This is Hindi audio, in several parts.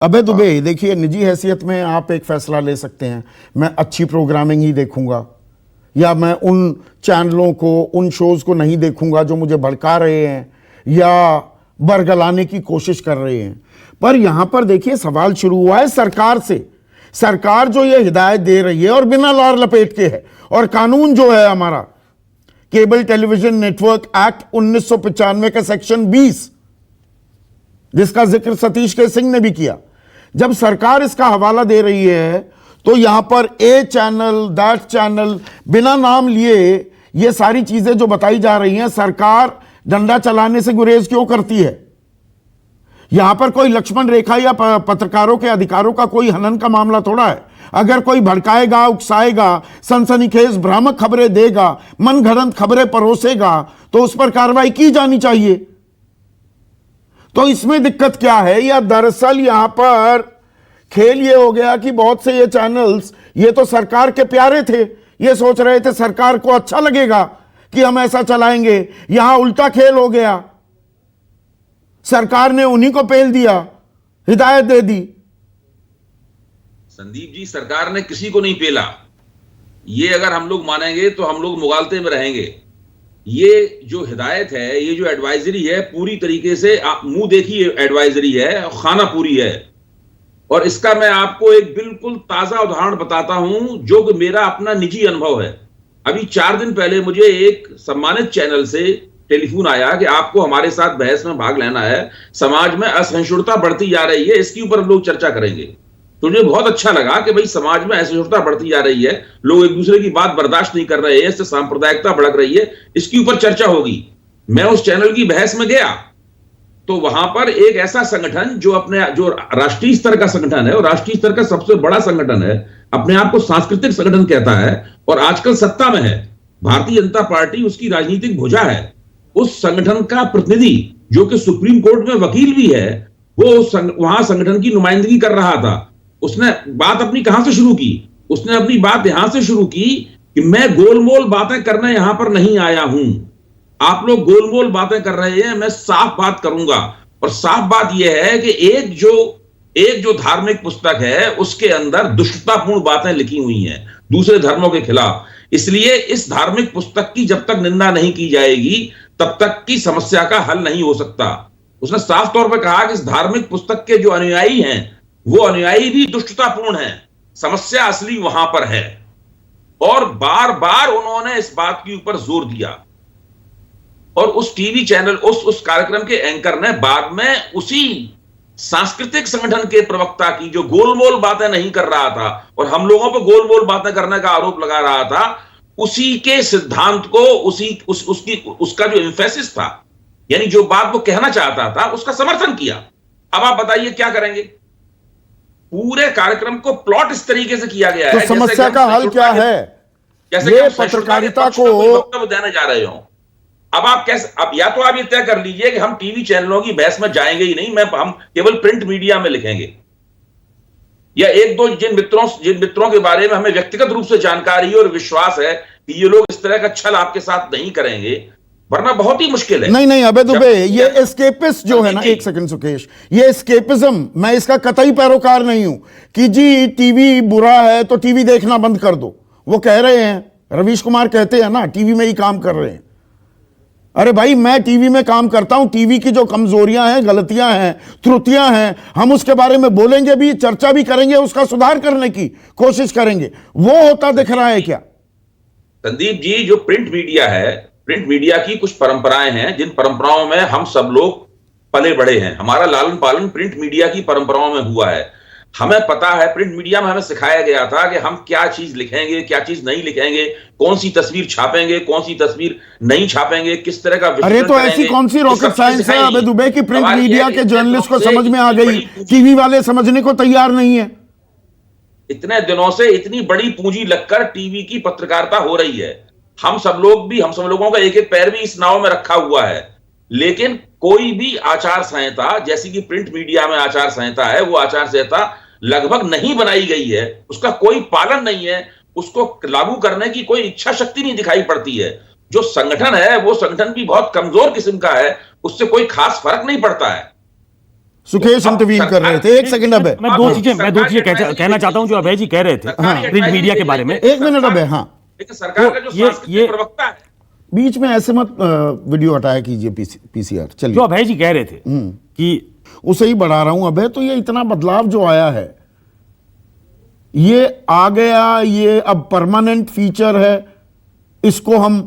अबे दुबे, देखिए, निजी हैसियत में आप एक फैसला ले सकते हैं, मैं अच्छी प्रोग्रामिंग ही देखूंगा या मैं उन चैनलों को, उन शोज को नहीं देखूंगा जो मुझे भड़का रहे हैं या बरगलाने की कोशिश कर रहे हैं। पर यहां पर देखिए, सवाल शुरू हुआ है सरकार से। सरकार जो ये हिदायत दे रही है और बिना लार लपेट के है, और कानून जो है हमारा केबल टेलीविजन नेटवर्क एक्ट 1995 का सेक्शन 20, जिसका जिक्र सतीश के सिंह ने भी किया, जब सरकार इसका हवाला दे रही है तो यहां पर ए चैनल, दैट चैनल, बिना नाम लिए ये सारी चीजें जो बताई जा रही हैं, सरकार डंडा चलाने से गुरेज क्यों करती है? यहां पर कोई लक्ष्मण रेखा या पत्रकारों के अधिकारों का कोई हनन का मामला थोड़ा है। अगर कोई भड़काएगा, उकसाएगा, सनसनीखेज भ्रामक खबरें देगा, मनगढ़ंत खबरें परोसेगा, तो उस पर कार्रवाई की जानी चाहिए। तो इसमें दिक्कत क्या है? या दरअसल यहां पर खेल ये हो गया कि बहुत से ये चैनल्स, ये तो सरकार के प्यारे थे, ये सोच रहे थे सरकार को अच्छा लगेगा कि हम ऐसा चलाएंगे। यहां उल्टा खेल हो गया, सरकार ने उन्हीं को पेल दिया, हिदायत दे दी। संदीप जी, सरकार ने किसी को नहीं पेला। ये अगर हम लोग मानेंगे तो हम लोग मुगालते में रहेंगे। ये जो हिदायत है, ये जो एडवाइजरी है, पूरी तरीके से आप मुंह देखी एडवाइजरी है, खाना पूरी है। और इसका मैं आपको एक बिल्कुल ताजा उदाहरण बताता हूं, जो कि मेरा अपना निजी अनुभव है। अभी 4 दिन पहले मुझे एक सम्मानित चैनल से टेलीफोन आया कि आपको हमारे साथ बहस में भाग लेना है, समाज में असहिष्णुता बढ़ती जा रही है, इसके ऊपर हम लोग चर्चा करेंगे। तो मुझे बहुत अच्छा लगा कि भाई समाज में असहिष्णुता बढ़ती जा रही है, लोग एक दूसरे की बात बर्दाश्त नहीं कर रहे हैं, इससे सांप्रदायिकता भड़क रही है, इसके ऊपर चर्चा होगी। मैं उस चैनल की बहस में गया तो वहां पर एक ऐसा संगठन जो राष्ट्रीय स्तर का संगठन है और राष्ट्रीय स्तर का सबसे बड़ा संगठन है, अपने आप को सांस्कृतिक संगठन कहता है और आजकल सत्ता में है, भारतीय जनता पार्टी उसकी राजनीतिक भुजा है, उस संगठन का प्रतिनिधि जो कि सुप्रीम कोर्ट में वकील भी है, वो वहां संगठन की नुमाइंदगी कर रहा था। उसने बात अपनी कहां से शुरू की? उसने अपनी बात यहां से शुरू की कि मैं गोलमोल बातें करने यहां पर नहीं आया हूं, आप लोग गोलमोल बातें कर रहे हैं, मैं साफ बात करूंगा। और साफ बात यह है कि एक जो धार्मिक पुस्तक है उसके अंदर दुष्टतापूर्ण बातें लिखी हुई हैं दूसरे धर्मों के खिलाफ, इसलिए इस धार्मिक पुस्तक की जब तक निंदा नहीं की जाएगी तब तक की समस्या का हल नहीं हो सकता। उसने साफ तौर पर कहा कि इस धार्मिक पुस्तक के जो अनुयायी हैं वो अनुयायी भी दुष्टतापूर्ण हैं, समस्या असली वहां पर है। और बार बार उन्होंने इस बात के ऊपर जोर दिया। और उस टीवी चैनल, उस कार्यक्रम के एंकर ने बाद में उसी सांस्कृतिक संगठन के प्रवक्ता की, जो गोलमोल बातें नहीं कर रहा था और हम लोगों पर गोलमोल बातें करने का आरोप लगा रहा था, उसी के सिद्धांत को, उसका जो एम्फेसिस था, यानी जो बात वो कहना चाहता था, उसका समर्थन किया। अब आप बताइए क्या करेंगे? पूरे कार्यक्रम को प्लॉट इस तरीके से किया गया है। तो समस्या का हल क्या है? जैसे ये पत्रकारिता को वक्तव्य देने जा रहे हो। अब आप कैसे, अब या तो आप ये तय कर लीजिए कि हम टीवी चैनलों की बहस में जाएंगे ही नहीं, हम केवल प्रिंट मीडिया में लिखेंगे, या एक दो जिन मित्रों के बारे में हमें व्यक्तिगत रूप से जानकारी और विश्वास है कि ये लोग इस तरह का छल आपके साथ नहीं करेंगे, वरना बहुत ही मुश्किल है। नहीं अबे दुबे, ये एस्केपिस्ट जो है ना, एक सेकंड सुकेश, ये एस्केपिज्म, मैं इसका कतई पैरोकार नहीं हूं कि जी टीवी बुरा है तो टीवी देखना बंद कर दो। वो कह रहे हैं, रवीश कुमार कहते हैं ना, टीवी में ही काम कर रहे हैं। अरे भाई, मैं टीवी में काम करता हूं, टीवी की जो कमजोरियां हैं, गलतियां हैं, त्रुटियां हैं, हम उसके बारे में बोलेंगे भी, चर्चा भी करेंगे, उसका सुधार करने की कोशिश करेंगे। वो होता दिख रहा है क्या? संदीप जी, जो प्रिंट मीडिया है, प्रिंट मीडिया की कुछ परंपराएं हैं, जिन परंपराओं में हम सब लोग पले बड़े हैं, हमारा लालन पालन प्रिंट मीडिया की परंपराओं में हुआ है। हमें पता है, प्रिंट मीडिया में हमें सिखाया गया था कि हम क्या चीज लिखेंगे, क्या चीज नहीं लिखेंगे, कौन सी तस्वीर छापेंगे, कौन सी तस्वीर नहीं छापेंगे, किस तरह का। अरे तो ऐसी कौन सी रॉकेट साइंस है अबे दुबे की प्रिंट मीडिया के जर्नलिस्ट को समझ में आ गई, टीवी वाले समझने को तैयार नहीं है? इतने दिनों से इतनी बड़ी पूंजी लगकर टीवी की पत्रकारिता हो रही है, हम सब लोगों का एक एक पैर भी इस नाव में रखा हुआ है, लेकिन कोई भी आचार संहिता, जैसी कि प्रिंट मीडिया में आचार संहिता है, वो आचार संहिता लगभग नहीं बनाई गई है, उसका कोई पालन नहीं है, उसको लागू करने की कोई इच्छा शक्ति नहीं दिखाई पड़ती है। जो संगठन है वो संगठन भी बहुत कमजोर किस्म का है, उससे कोई खास फर्क नहीं पड़ता है। सुखेश अब इंटरवीन कर रहे थे। एक सेकंड अब है, मैं दो चीजें कहना चाहता हूं जो अभय जी कह रहे थे प्रिंट मीडिया के बारे में। एक मिनट अब है। हाँ, लेकिन सरकार का जो सांस्कृतिक प्रवक्ता है, बीच में ऐसे मत वीडियो हटाया कीजिए पीसीआर। जो चलिए, अभय जी कह रहे थे कि उसे ही बढ़ा रहा हूं अभय। तो ये इतना बदलाव जो आया है, ये आ गया, ये अब परमानेंट फीचर है, इसको हम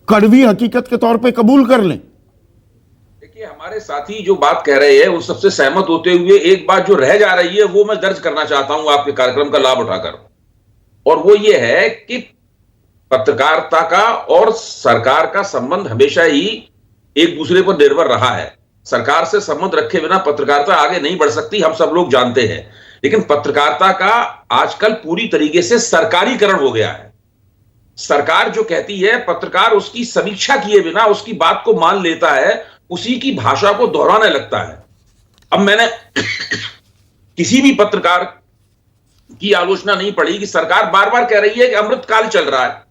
कड़वी हकीकत के तौर पे कबूल कर लें। देखिए हमारे साथी जो बात कह रहे हैं उस सबसे सहमत होते हुए एक बात जो रह जा रही है वो मैं दर्ज करना चाहता हूं आपके कार्यक्रम का लाभ उठाकर, और वो ये है कि पत्रकारिता का और सरकार का संबंध हमेशा ही एक दूसरे पर निर्भर रहा है। सरकार से संबंध रखे बिना पत्रकारिता आगे नहीं बढ़ सकती, हम सब लोग जानते हैं। लेकिन पत्रकारिता का आजकल पूरी तरीके से सरकारीकरण हो गया है। सरकार जो कहती है, पत्रकार उसकी समीक्षा किए बिना उसकी बात को मान लेता है, उसी की भाषा को दोहराने लगता है। अब मैंने किसी भी पत्रकार की आलोचना नहीं पड़ी कि सरकार बार बार कह रही है कि अमृतकाल चल रहा है।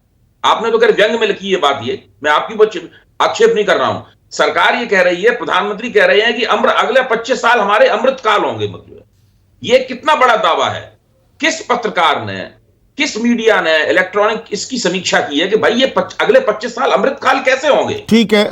आपने तो खैर व्यंग में लिखी है बात, ये मैं आपकी आक्षेप नहीं कर रहा हूं। सरकार ये कह रही है, प्रधानमंत्री कह रहे हैं कि अगले 25 साल हमारे अमृतकाल होंगे। मतलब ये कितना बड़ा दावा है। किस पत्रकार ने, किस मीडिया ने इलेक्ट्रॉनिक इसकी समीक्षा की है कि भाई ये अगले 25 साल अमृतकाल कैसे होंगे? ठीक है।